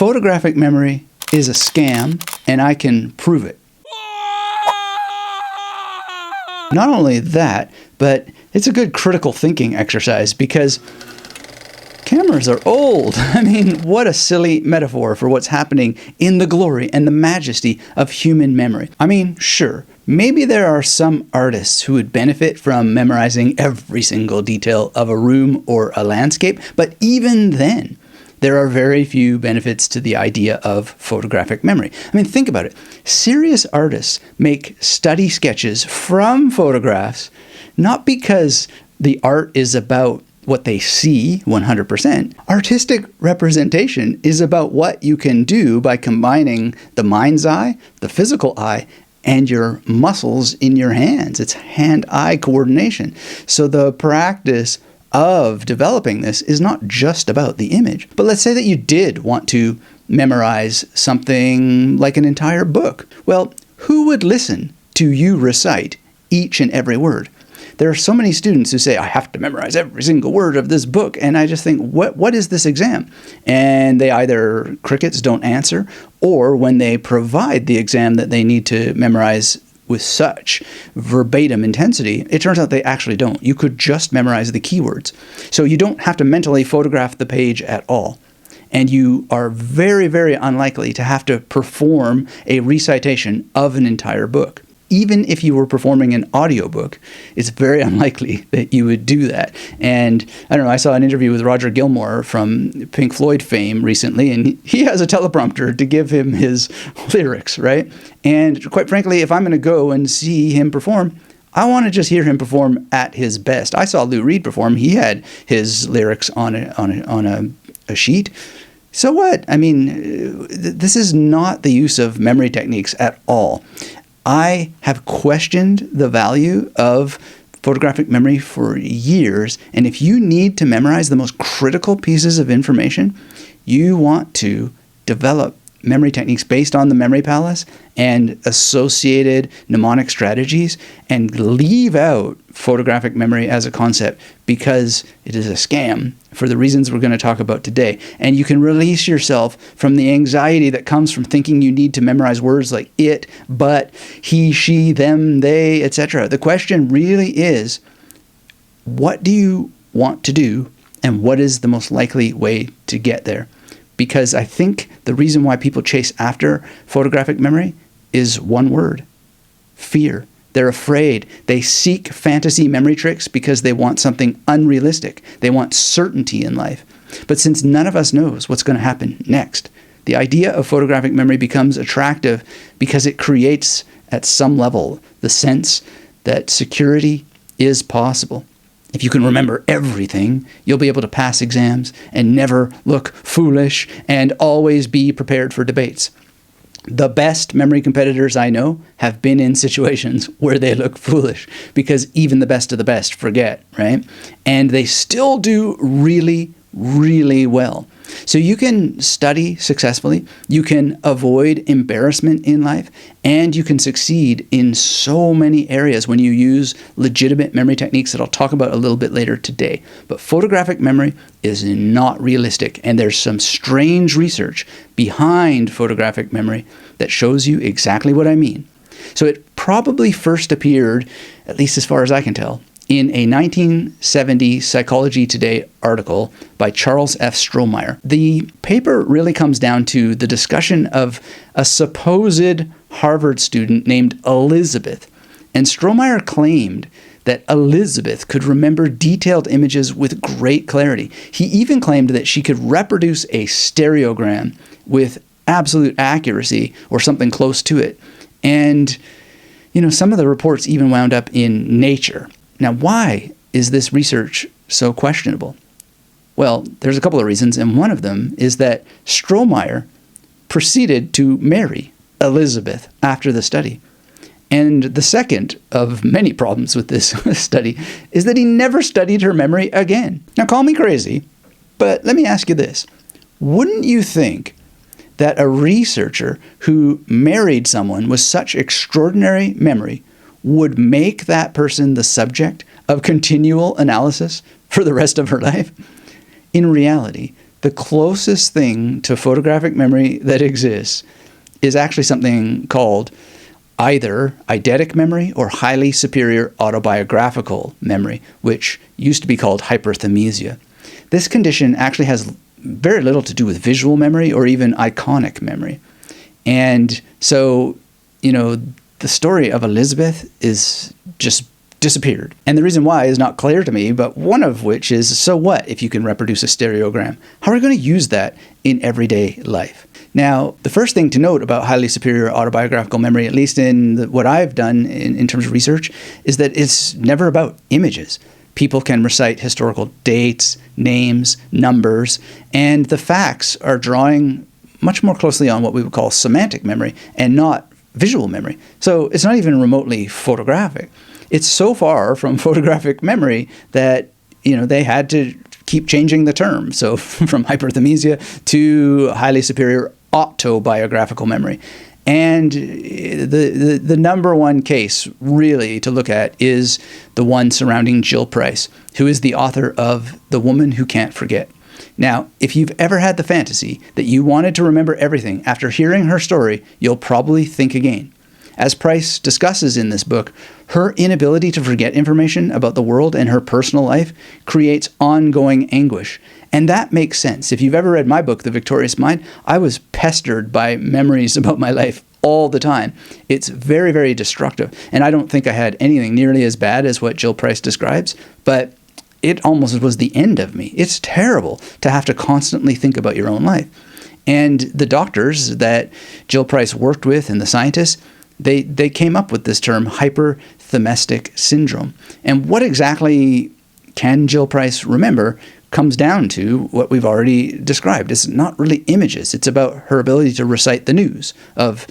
Photographic memory is a scam, and I can prove it. Not only that, but it's a good critical thinking exercise because cameras are old. I mean, what a silly metaphor for what's happening in the glory and the majesty of human memory. I mean, sure, maybe there are some artists who would benefit from memorizing every single detail of a room or a landscape, but even then, there are very few benefits to the idea of photographic memory. I mean, think about it. Serious artists make study sketches from photographs, not because the art is about what they see 100%. Artistic representation is about what you can do by combining the mind's eye, the physical eye, and your muscles in your hands. It's hand-eye coordination. So the practice of developing this is not just about the image. But let's say that you did want to memorize something like an entire book. Well, who would listen to you recite each and every word? There are so many students who say, I have to memorize every single word of this book. And I just think, what is this exam? And they either crickets, don't answer, or when they provide the exam that they need to memorize with such verbatim intensity, it turns out they actually don't. You could just memorize the keywords. So you don't have to mentally photograph the page at all. And you are very, very unlikely to have to perform a recitation of an entire book. Even if you were performing an audiobook, it's very unlikely that you would do that. And I don't know, I saw an interview with Roger Gilmore from Pink Floyd fame recently, and he has a teleprompter to give him his lyrics, right? And quite frankly, if I'm going to go and see him perform, I want to just hear him perform at his best. I saw Lou Reed perform. He had his lyrics on a sheet. So what? I mean, this is not the use of memory techniques at all. I have questioned the value of photographic memory for years, and if you need to memorize the most critical pieces of information, you want to develop memory techniques based on the memory palace and associated mnemonic strategies and leave out photographic memory as a concept because it is a scam for the reasons we're going to talk about today. And you can release yourself from the anxiety that comes from thinking you need to memorize words like it, but, he, she, them, they, etc. The question really is, what do you want to do and what is the most likely way to get there? Because I think the reason why people chase after photographic memory is one word: fear. They're afraid. They seek fantasy memory tricks because they want something unrealistic. They want certainty in life. But since none of us knows what's going to happen next, the idea of photographic memory becomes attractive because it creates, at some level, the sense that security is possible. If you can remember everything, you'll be able to pass exams and never look foolish and always be prepared for debates. The best memory competitors I know have been in situations where they look foolish because even the best of the best forget, right? And they still do really, really well. So you can study successfully, you can avoid embarrassment in life, and you can succeed in so many areas when you use legitimate memory techniques that I'll talk about a little bit later today. But photographic memory is not realistic, and there's some strange research behind photographic memory that shows you exactly what I mean. So it probably first appeared, at least as far as I can tell, in a 1970 Psychology Today article by Charles F. Strohmeyer. The paper really comes down to the discussion of a supposed Harvard student named Elizabeth. And Strohmeyer claimed that Elizabeth could remember detailed images with great clarity. He even claimed that she could reproduce a stereogram with absolute accuracy or something close to it. And, some of the reports even wound up in Nature. Now, why is this research so questionable? Well, there's a couple of reasons, and one of them is that Strohmeyer proceeded to marry Elizabeth after the study. And the second of many problems with this study is that he never studied her memory again. Now, call me crazy, but let me ask you this. Wouldn't you think that a researcher who married someone with such extraordinary memory would make that person the subject of continual analysis for the rest of her life? In reality, The closest thing to photographic memory that exists is actually something called either eidetic memory or highly superior autobiographical memory, which used to be called hyperthymesia. This condition actually has very little to do with visual memory or even iconic memory. And so, the story of Elizabeth is just disappeared. And the reason why is not clear to me, but one of which is, so what if you can reproduce a stereogram? How are we going to use that in everyday life? Now, the first thing to note about highly superior autobiographical memory, at least in what I've done in terms of research, is that it's never about images. People can recite historical dates, names, numbers, and the facts are drawing much more closely on what we would call semantic memory and not visual memory. So it's not even remotely photographic. It's so far from photographic memory that, they had to keep changing the term. So from hyperthymesia to highly superior autobiographical memory. And the number one case really to look at is the one surrounding Jill Price, who is the author of The Woman Who Can't Forget. Now, if you've ever had the fantasy that you wanted to remember everything after hearing her story, you'll probably think again. As Price discusses in this book, her inability to forget information about the world and her personal life creates ongoing anguish. And that makes sense. If you've ever read my book, The Victorious Mind, I was pestered by memories about my life all the time. It's very, very destructive. And I don't think I had anything nearly as bad as what Jill Price describes, but it almost was the end of me. It's terrible to have to constantly think about your own life. And the doctors that Jill Price worked with and the scientists, they came up with this term hyperthymetic syndrome. And what exactly can Jill Price remember comes down to what we've already described. It's not really images. It's about her ability to recite the news of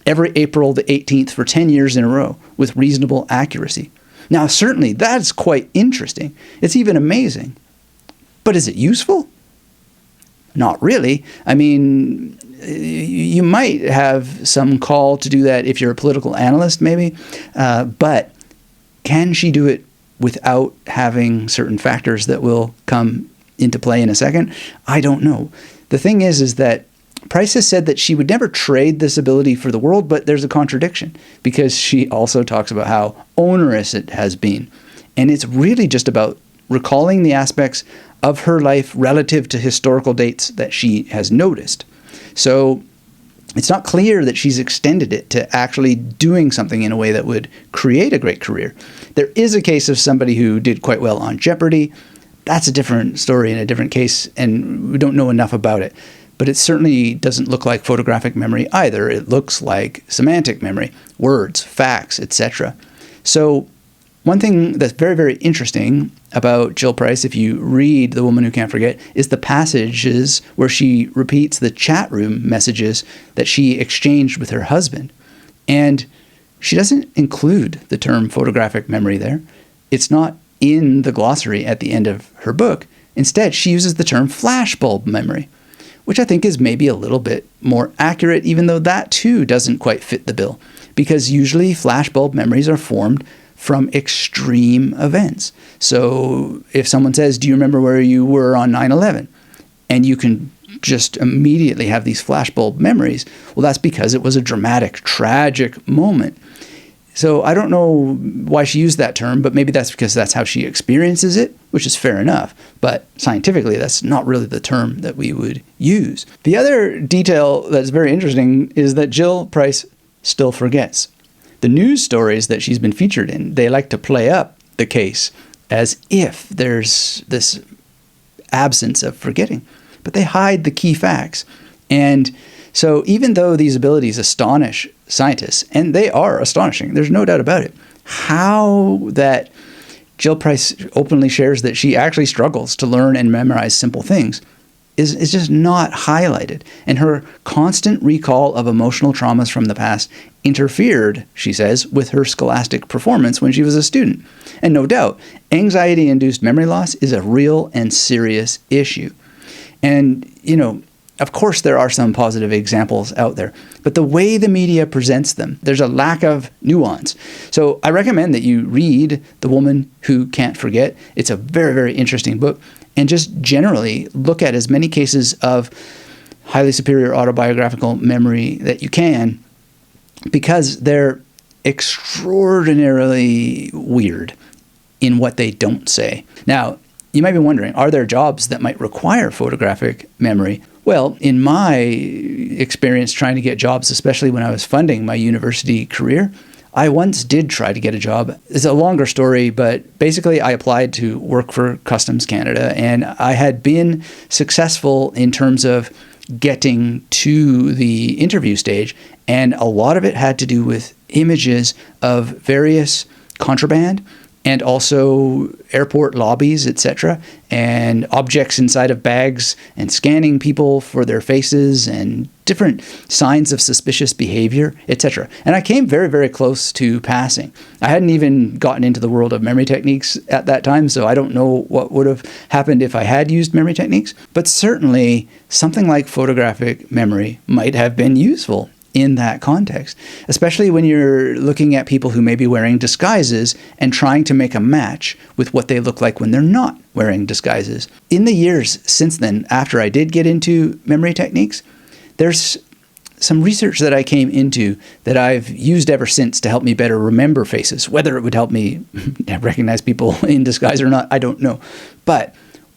every April the 18th for 10 years in a row with reasonable accuracy. Now, certainly that's quite interesting. It's even amazing. But is it useful? Not really. I mean, you might have some call to do that if you're a political analyst, maybe. But can she do it without having certain factors that will come into play in a second? I don't know. The thing is that Price has said that she would never trade this ability for the world, but there's a contradiction because she also talks about how onerous it has been. And it's really just about recalling the aspects of her life relative to historical dates that she has noticed. So it's not clear that she's extended it to actually doing something in a way that would create a great career. There is a case of somebody who did quite well on Jeopardy! That's a different story and a different case, and we don't know enough about it. But it certainly doesn't look like photographic memory either. It looks like semantic memory, words, facts, etc. So one thing that's very, very interesting about Jill Price, if you read The Woman Who Can't Forget, is the passages where she repeats the chat room messages that she exchanged with her husband. And she doesn't include the term photographic memory there. It's not in the glossary at the end of her book. Instead, she uses the term flashbulb memory, which I think is maybe a little bit more accurate, even though that too doesn't quite fit the bill, because usually flashbulb memories are formed from extreme events. So if someone says, do you remember where you were on 9/11? And you can just immediately have these flashbulb memories, well, that's because it was a dramatic, tragic moment. So I don't know why she used that term, but maybe that's because that's how she experiences it, which is fair enough. But scientifically, that's not really the term that we would use. The other detail that's very interesting is that Jill Price still forgets. The news stories that she's been featured in, they like to play up the case as if there's this absence of forgetting, but they hide the key facts. And so even though these abilities astonish scientists, and they are astonishing, there's no doubt about it, how that Jill Price openly shares that she actually struggles to learn and memorize simple things is just not highlighted. And her constant recall of emotional traumas from the past interfered, she says, with her scholastic performance when she was a student. And no doubt, anxiety-induced memory loss is a real and serious issue. And, Of course, there are some positive examples out there, but the way the media presents them, there's a lack of nuance. So I recommend that you read The Woman Who Can't Forget. It's a very, very interesting book. And just generally look at as many cases of highly superior autobiographical memory that you can, because they're extraordinarily weird in what they don't say. Now, you might be wondering, are there jobs that might require photographic memory? Well, in my experience trying to get jobs, especially when I was funding my university career, I once did try to get a job. It's a longer story, but basically I applied to work for Customs Canada, and I had been successful in terms of getting to the interview stage, and a lot of it had to do with images of various contraband and also airport lobbies, etc., and objects inside of bags, and scanning people for their faces and different signs of suspicious behavior, etc. And I came very, very close to passing. I hadn't even gotten into the world of memory techniques at that time, so I don't know what would have happened if I had used memory techniques, but certainly something like photographic memory might have been useful in that context, especially when you're looking at people who may be wearing disguises and trying to make a match with what they look like when they're not wearing disguises. In the years since then, after I did get into memory techniques, there's some research that I came into that I've used ever since to help me better remember faces. Whether it would help me recognize people in disguise or not, I don't know. But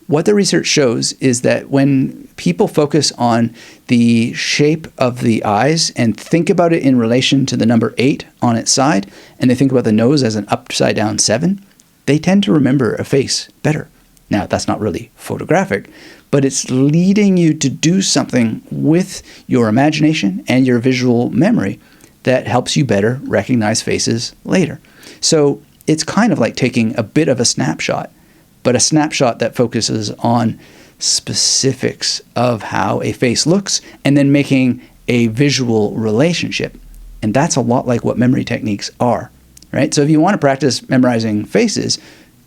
what the research shows is that when people focus on the shape of the eyes and think about it in relation to the number 8 on its side, and they think about the nose as an upside down 7, they tend to remember a face better. Now, that's not really photographic, but it's leading you to do something with your imagination and your visual memory that helps you better recognize faces later. So it's kind of like taking a bit of a snapshot, but a snapshot that focuses on specifics of how a face looks and then making a visual relationship. And that's a lot like what memory techniques are, right? So if you want to practice memorizing faces,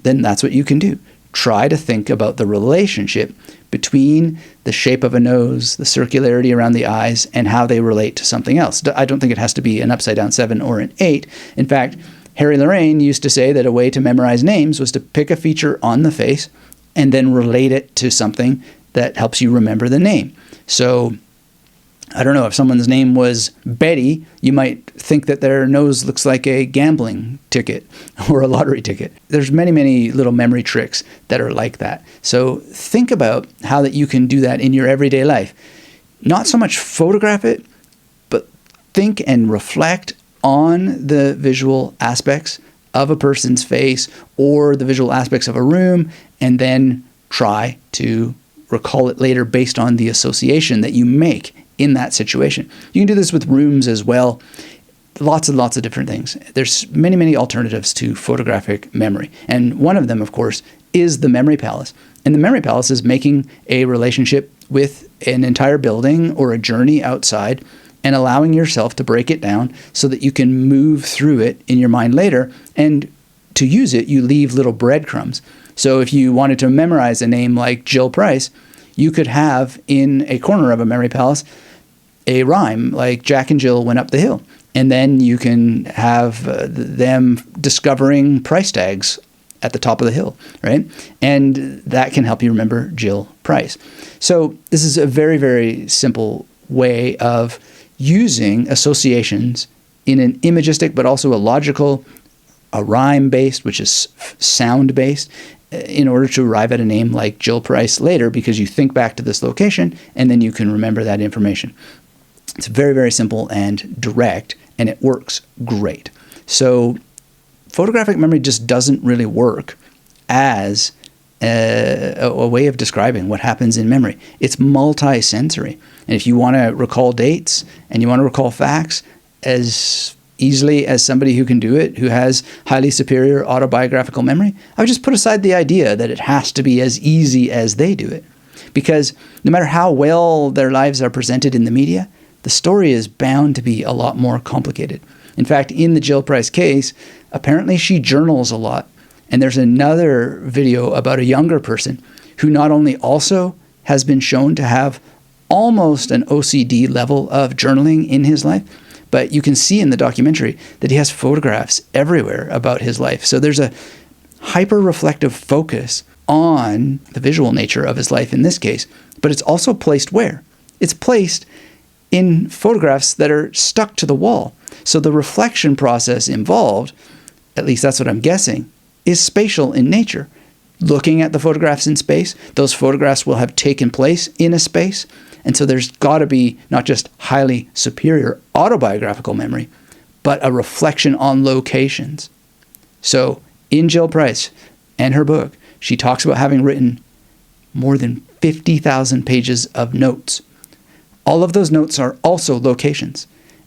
then that's what you can do. Try to think about the relationship between the shape of a nose, the circularity around the eyes, and how they relate to something else. I don't think it has to be an upside down 7 or an 8. In fact, Harry Lorraine used to say that a way to memorize names was to pick a feature on the face and then relate it to something that helps you remember the name. So, I don't know, if someone's name was Betty, you might think that their nose looks like a gambling ticket or a lottery ticket. There's many, many little memory tricks that are like that. So think about how that you can do that in your everyday life. Not so much photograph it, but think and reflect on the visual aspects of a person's face or the visual aspects of a room, and then try to recall it later based on the association that you make in that situation. You can do this with rooms as well. Lots and lots of different things. There's many, many alternatives to photographic memory. And one of them, of course, is the memory palace. And the memory palace is making a relationship with an entire building or a journey outside and allowing yourself to break it down so that you can move through it in your mind later. And to use it, you leave little breadcrumbs. So if you wanted to memorize a name like Jill Price, you could have in a corner of a memory palace a rhyme like Jack and Jill went up the hill. And then you can have them discovering price tags at the top of the hill, right? And that can help you remember Jill Price. So this is a very, very simple way of using associations in an imagistic but also a logical, a rhyme-based, which is sound-based, in order to arrive at a name like Jill Price later, because you think back to this location and then you can remember that information. It's very, very simple and direct, and it works great. So photographic memory just doesn't really work as a way of describing what happens in memory. It's multi-sensory. And if you want to recall dates and you want to recall facts as easily as somebody who can do it, who has highly superior autobiographical memory, I would just put aside the idea that it has to be as easy as they do it. Because no matter how well their lives are presented in the media, the story is bound to be a lot more complicated. In fact, in the Jill Price case, apparently she journals a lot. And there's another video about a younger person who not only also has been shown to have almost an OCD level of journaling in his life. But you can see in the documentary that he has photographs everywhere about his life. So there's a hyper-reflective focus on the visual nature of his life in this case. But it's also placed where? It's placed in photographs that are stuck to the wall. So the reflection process involved, at least that's what I'm guessing, is spatial in nature. Looking at the photographs in space, those photographs will have taken place in a space. And so there's got to be not just highly superior autobiographical memory, but a reflection on locations. So in Jill Price and her book, she talks about having written more than 50,000 pages of notes. All of those notes are also locations.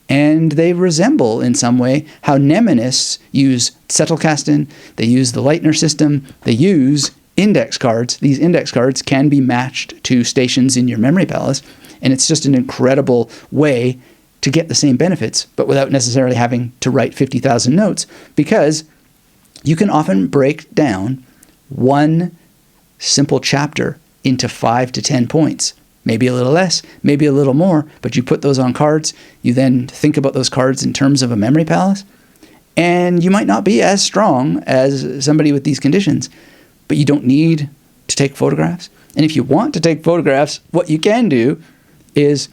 And they resemble in some way how mnemonists use Zettelkasten, they use the Leitner system, they use index cards. These index cards can be matched to stations in your memory palace, and it's just an incredible way to get the same benefits, but without necessarily having to write 50,000 notes, because you can often break down one simple chapter into 5 to 10 points. Maybe a little less, maybe a little more, but you put those on cards. You then think about those cards in terms of a memory palace, and you might not be as strong as somebody with these conditions, but you don't need to take photographs. And if you want to take photographs, what you can do is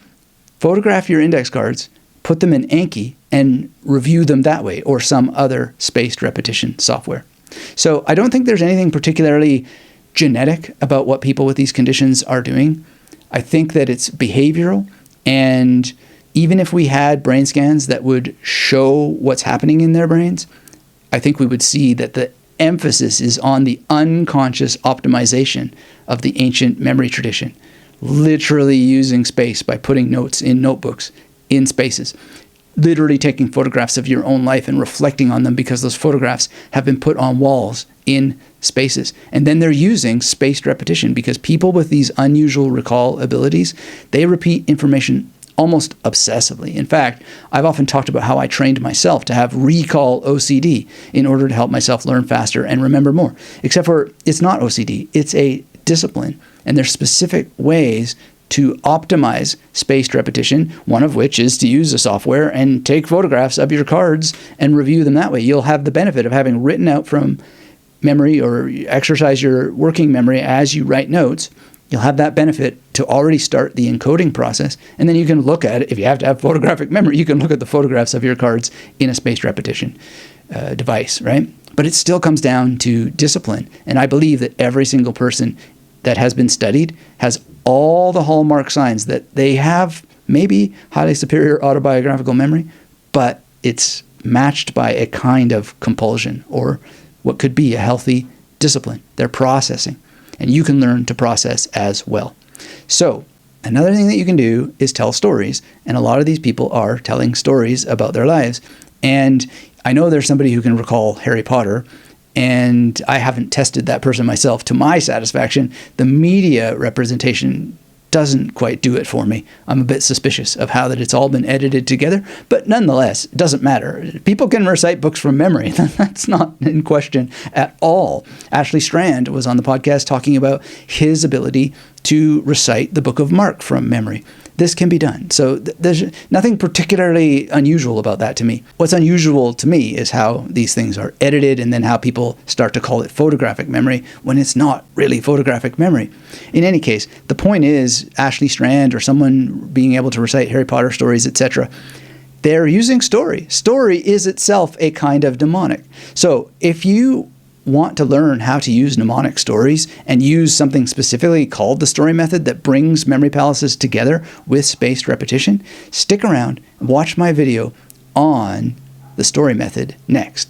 photograph your index cards, put them in Anki, and review them that way, or some other spaced repetition software. So I don't think there's anything particularly genetic about what people with these conditions are doing. I think that it's behavioral, and even if we had brain scans that would show what's happening in their brains, I think we would see that the emphasis is on the unconscious optimization of the ancient memory tradition, literally using space by putting notes in notebooks, in spaces, literally taking photographs of your own life and reflecting on them because those photographs have been put on walls in spaces. And then they're using spaced repetition because people with these unusual recall abilities, they repeat information almost obsessively. In fact, I've often talked about how I trained myself to have recall OCD in order to help myself learn faster and remember more. Except for it's not OCD, it's a discipline. And there's specific ways to optimize spaced repetition, one of which is to use a software and take photographs of your cards and review them that way. You'll have the benefit of having written out from memory or exercise your working memory as you write notes. You'll have that benefit to already start the encoding process. And then you can look at it. If you have to have photographic memory, you can look at the photographs of your cards in a spaced repetition device, right? But it still comes down to discipline. And I believe that every single person that has been studied has all the hallmark signs that they have maybe highly superior autobiographical memory, but it's matched by a kind of compulsion or what could be a healthy discipline. They're processing. And you can learn to process as well. So another thing that you can do is tell stories. And a lot of these people are telling stories about their lives. And I know there's somebody who can recall Harry Potter, and I haven't tested that person myself to my satisfaction. The media representation doesn't quite do it for me. I'm a bit suspicious of how that it's all been edited together, but nonetheless, it doesn't matter. People can recite books from memory. That's not in question at all. Ashley Strand was on the podcast talking about his ability to recite the Book of Mark from memory. This can be done. So there's nothing particularly unusual about that to me. What's unusual to me is how these things are edited and then how people start to call it photographic memory when it's not really photographic memory. In any case, the point is Ashley Strand or someone being able to recite Harry Potter stories, etc., they're using story. Story is itself a kind of mnemonic. So if you want to learn how to use mnemonic stories and use something specifically called the story method that brings memory palaces together with spaced repetition, stick around and watch my video on the story method next.